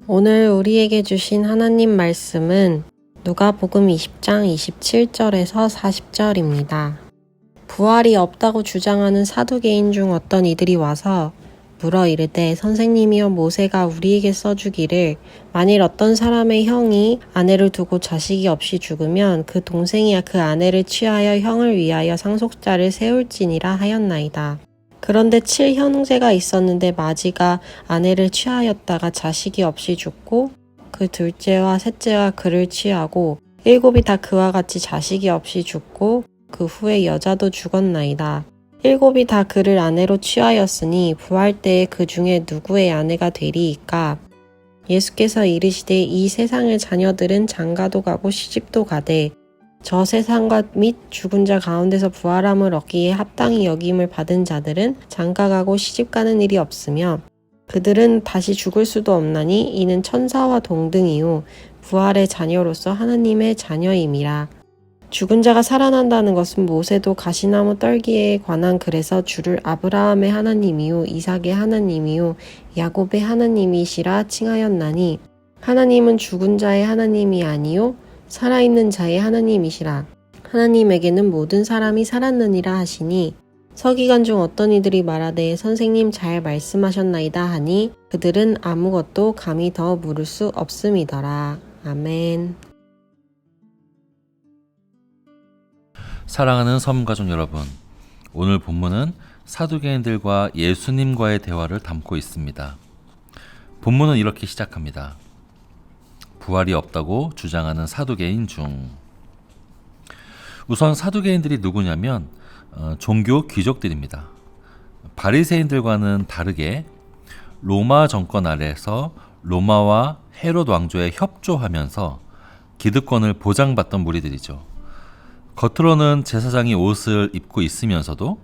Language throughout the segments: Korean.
오늘 우리에게 주신 하나님 말씀은 누가복음 20장 27절에서 40절입니다. 부활이 없다고 주장하는 사두개인 중 어떤 이들이 와서 물어 이르되 선생님이여 모세가 우리에게 써주기를 만일 어떤 사람의 형이 아내를 두고 자식이 없이 죽으면 그 동생이야 그 아내를 취하여 형을 위하여 상속자를 세울지니라 하였나이다. 그런데 7형제가 있었는데 마지가 아내를 취하였다가 자식이 없이 죽고 그 둘째와 셋째가 그를 취하고 7이 다 그와 같이 자식이 없이 죽고 그 후에 여자도 죽었나이다. 7이 다 그를 아내로 취하였으니 부활 때에 그 중에 누구의 아내가 되리이까? 예수께서 이르시되 이 세상의 자녀들은 장가도 가고 시집도 가되 저 세상과 및 죽은 자 가운데서 부활함을 얻기에 합당히 여김을 받은 자들은 장가가고 시집가는 일이 없으며 그들은 다시 죽을 수도 없나니 이는 천사와 동등이요 부활의 자녀로서 하나님의 자녀임이라. 죽은 자가 살아난다는 것은 모세도 가시나무 떨기에 관한 글에서 주를 아브라함의 하나님이요 이삭의 하나님이요 야곱의 하나님이시라 칭하였나니 하나님은 죽은 자의 하나님이 아니요 살아있는 자의 하나님이시라. 하나님에게는 모든 사람이 살았느니라 하시니 서기관 중 어떤 이들이 말하되 선생님 잘 말씀하셨나이다 하니 그들은 아무것도 감히 더 물을 수 없음이더라. 아멘. 사랑하는 섬가족 여러분, 오늘 본문은 사두개인들과 예수님과의 대화를 담고 있습니다. 본문은 이렇게 시작합니다. 부활이 없다고 주장하는 사두개인 중. 우선 사두개인들이 누구냐면 종교 귀족들입니다. 바리새인들과는 다르게 로마 정권 아래에서 로마와 헤롯 왕조에 협조하면서 기득권을 보장받던 무리들이죠. 겉으로는 제사장이 옷을 입고 있으면서도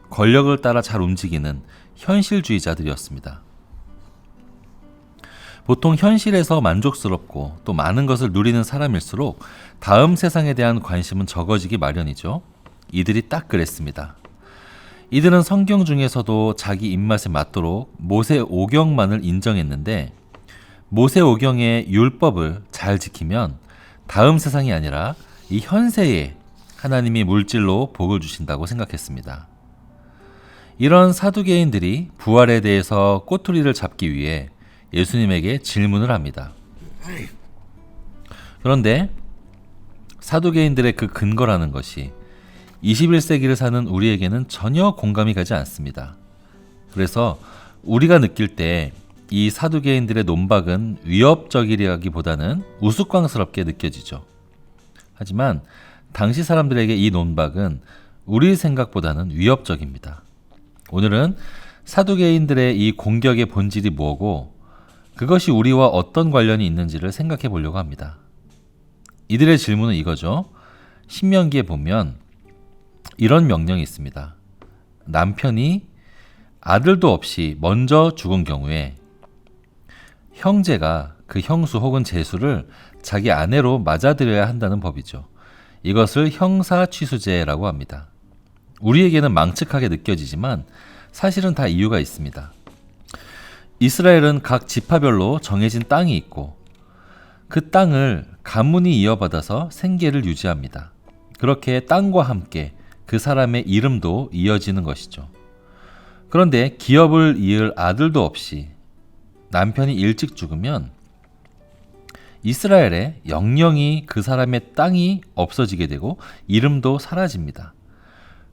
권력을 따라 잘 움직이는 현실주의자들이었습니다. 보통 현실에서 만족스럽고 또 많은 것을 누리는 사람일수록 다음 세상에 대한 관심은 적어지기 마련이죠. 이들이 딱 그랬습니다. 이들은 성경 중에서도 자기 입맛에 맞도록 모세오경만을 인정했는데 모세오경의 율법을 잘 지키면 다음 세상이 아니라 이 현세에 하나님이 물질로 복을 주신다고 생각했습니다. 이런 사두개인들이 부활에 대해서 꼬투리를 잡기 위해 예수님에게 질문을 합니다. 그런데 사두개인들의 그 근거라는 것이 21세기를 사는 우리에게는 전혀 공감이 가지 않습니다. 그래서 우리가 느낄 때 이 사두개인들의 논박은 위협적이라기보다는 우스꽝스럽게 느껴지죠. 하지만 당시 사람들에게 이 논박은 우리 생각보다는 위협적입니다. 오늘은 사두개인들의 이 공격의 본질이 뭐고 그것이 우리와 어떤 관련이 있는지를 생각해 보려고 합니다. 이들의 질문은 이거죠. 신명기에 보면 이런 명령이 있습니다. 남편이 아들도 없이 먼저 죽은 경우에 형제가 그 형수 혹은 제수를 자기 아내로 맞아들여야 한다는 법이죠. 이것을 형사취수제라고 합니다. 우리에게는 망측하게 느껴지지만 사실은 다 이유가 있습니다. 이스라엘은 각 지파별로 정해진 땅이 있고 그 땅을 가문이 이어받아서 생계를 유지합니다. 그렇게 땅과 함께 그 사람의 이름도 이어지는 것이죠. 그런데 기업을 이을 아들도 없이 남편이 일찍 죽으면 이스라엘에 영영이 그 사람의 땅이 없어지게 되고 이름도 사라집니다.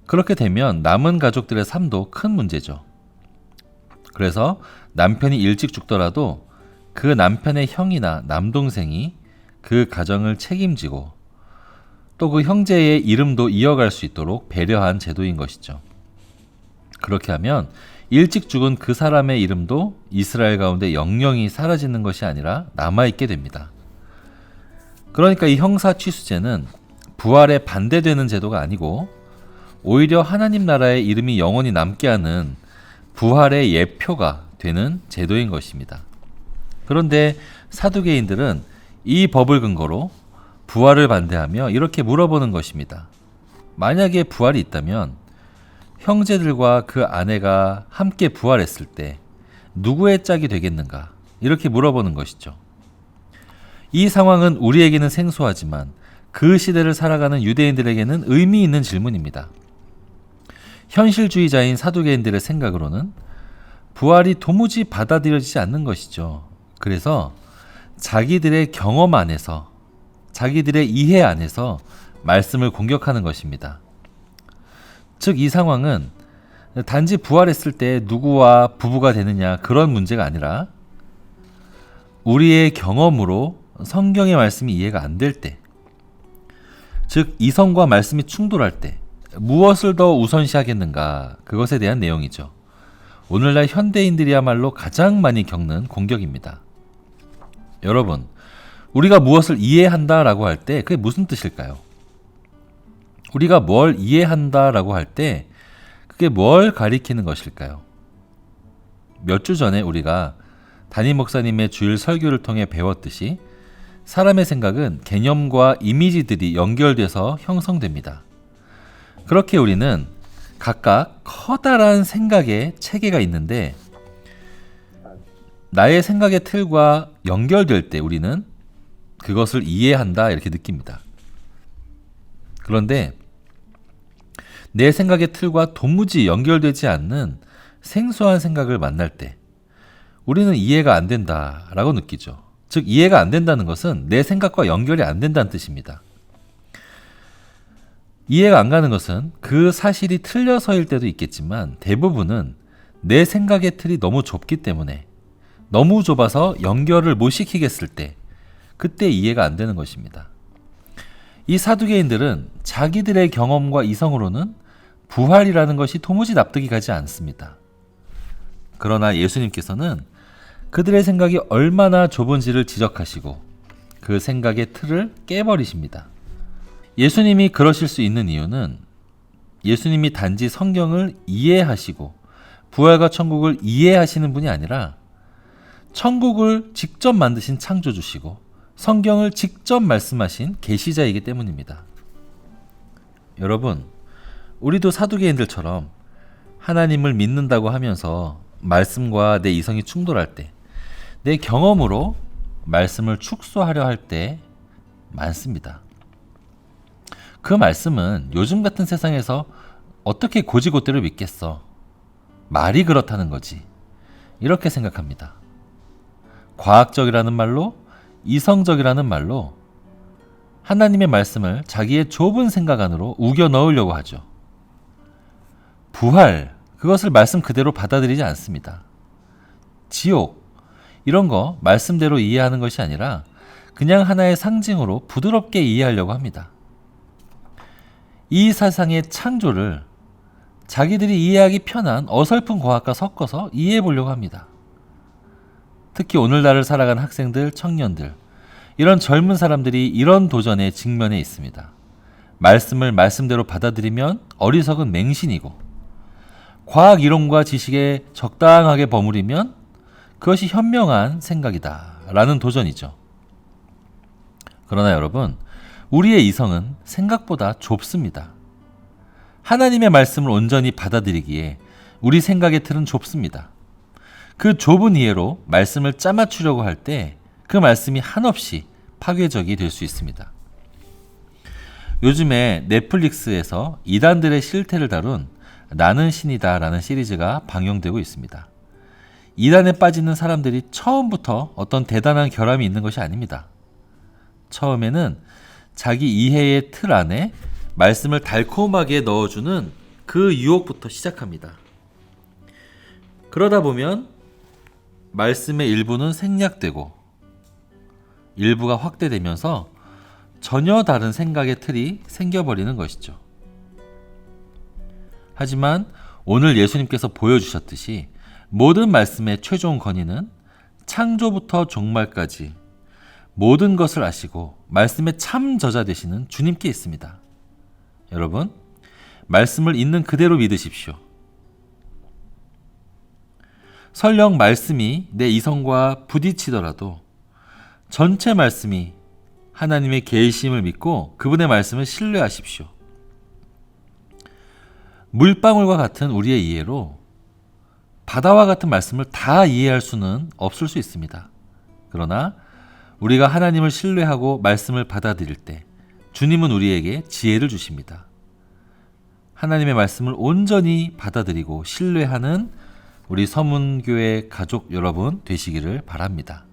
그렇게 되면 남은 가족들의 삶도 큰 문제죠. 그래서 남편이 일찍 죽더라도 그 남편의 형이나 남동생이 그 가정을 책임지고 또 그 형제의 이름도 이어갈 수 있도록 배려한 제도인 것이죠. 그렇게 하면 일찍 죽은 그 사람의 이름도 이스라엘 가운데 영영이 사라지는 것이 아니라 남아있게 됩니다. 그러니까 이 형사취수제는 부활에 반대되는 제도가 아니고 오히려 하나님 나라의 이름이 영원히 남게 하는 부활의 예표가 되는 제도인 것입니다. 그런데 사두개인들은 이 법을 근거로 부활을 반대하며 이렇게 물어보는 것입니다. 만약에 부활이 있다면 형제들과 그 아내가 함께 부활했을 때 누구의 짝이 되겠는가? 이렇게 물어보는 것이죠. 이 상황은 우리에게는 생소하지만 그 시대를 살아가는 유대인들에게는 의미 있는 질문입니다. 현실주의자인 사두개인들의 생각으로는 부활이 도무지 받아들여지지 않는 것이죠. 그래서 자기들의 경험 안에서, 자기들의 이해 안에서 말씀을 공격하는 것입니다. 즉, 이 상황은 단지 부활했을 때 누구와 부부가 되느냐 그런 문제가 아니라 우리의 경험으로 성경의 말씀이 이해가 안 될 때, 즉 이성과 말씀이 충돌할 때 무엇을 더 우선시하겠는가, 그것에 대한 내용이죠. 오늘날 현대인들이야말로 가장 많이 겪는 공격입니다. 여러분, 우리가 무엇을 이해한다라고 할 때 그게 무슨 뜻일까요? 우리가 뭘 이해한다라고 할 때 그게 뭘 가리키는 것일까요? 몇 주 전에 우리가 담임 목사님의 주일 설교를 통해 배웠듯이 사람의 생각은 개념과 이미지들이 연결돼서 형성됩니다. 그렇게 우리는 각각 커다란 생각의 체계가 있는데 나의 생각의 틀과 연결될 때 우리는 그것을 이해한다 이렇게 느낍니다. 그런데 내 생각의 틀과 도무지 연결되지 않는 생소한 생각을 만날 때 우리는 이해가 안 된다라고 느끼죠. 즉 이해가 안 된다는 것은 내 생각과 연결이 안 된다는 뜻입니다. 이해가 안 가는 것은 그 사실이 틀려서일 때도 있겠지만 대부분은 내 생각의 틀이 너무 좁기 때문에, 너무 좁아서 연결을 못 시키겠을 때 그때 이해가 안 되는 것입니다. 이 사두개인들은 자기들의 경험과 이성으로는 부활이라는 것이 도무지 납득이 가지 않습니다. 그러나 예수님께서는 그들의 생각이 얼마나 좁은지를 지적하시고 그 생각의 틀을 깨버리십니다. 예수님이 그러실 수 있는 이유는 예수님이 단지 성경을 이해하시고 부활과 천국을 이해하시는 분이 아니라 천국을 직접 만드신 창조주시고 성경을 직접 말씀하신 계시자이기 때문입니다. 여러분, 우리도 사두개인들처럼 하나님을 믿는다고 하면서 말씀과 내 이성이 충돌할 때, 내 경험으로 말씀을 축소하려 할 때 많습니다. 그 말씀은 요즘 같은 세상에서 어떻게 고지고대로 믿겠어? 말이 그렇다는 거지. 이렇게 생각합니다. 과학적이라는 말로, 이성적이라는 말로 하나님의 말씀을 자기의 좁은 생각 안으로 우겨 넣으려고 하죠. 부활, 그것을 말씀 그대로 받아들이지 않습니다. 지옥, 이런 거 말씀대로 이해하는 것이 아니라 그냥 하나의 상징으로 부드럽게 이해하려고 합니다. 이 세상의 창조를 자기들이 이해하기 편한 어설픈 과학과 섞어서 이해해 보려고 합니다. 특히 오늘날을 살아가는 학생들, 청년들, 이런 젊은 사람들이 이런 도전에 직면해 있습니다. 말씀을 말씀대로 받아들이면 어리석은 맹신이고, 과학 이론과 지식에 적당하게 버무리면 그것이 현명한 생각이다 라는 도전이죠. 그러나 여러분, 우리의 이성은 생각보다 좁습니다. 하나님의 말씀을 온전히 받아들이기에 우리 생각의 틀은 좁습니다. 그 좁은 이해로 말씀을 짜맞추려고 할 때 그 말씀이 한없이 파괴적이 될 수 있습니다. 요즘에 넷플릭스에서 이단들의 실태를 다룬 나는 신이다 라는 시리즈가 방영되고 있습니다. 이단에 빠지는 사람들이 처음부터 어떤 대단한 결함이 있는 것이 아닙니다. 처음에는 자기 이해의 틀 안에 말씀을 달콤하게 넣어주는 그 유혹부터 시작합니다. 그러다 보면 말씀의 일부는 생략되고 일부가 확대되면서 전혀 다른 생각의 틀이 생겨버리는 것이죠. 하지만 오늘 예수님께서 보여주셨듯이 모든 말씀의 최종 권위는 창조부터 종말까지 모든 것을 아시고 말씀의 참 저자 되시는 주님께 있습니다. 여러분, 말씀을 있는 그대로 믿으십시오. 설령 말씀이 내 이성과 부딪히더라도 전체 말씀이 하나님의 계심을 믿고 그분의 말씀을 신뢰하십시오. 물방울과 같은 우리의 이해로 바다와 같은 말씀을 다 이해할 수는 없을 수 있습니다. 그러나 우리가 하나님을 신뢰하고 말씀을 받아들일 때 주님은 우리에게 지혜를 주십니다. 하나님의 말씀을 온전히 받아들이고 신뢰하는 우리 서문교회 가족 여러분 되시기를 바랍니다.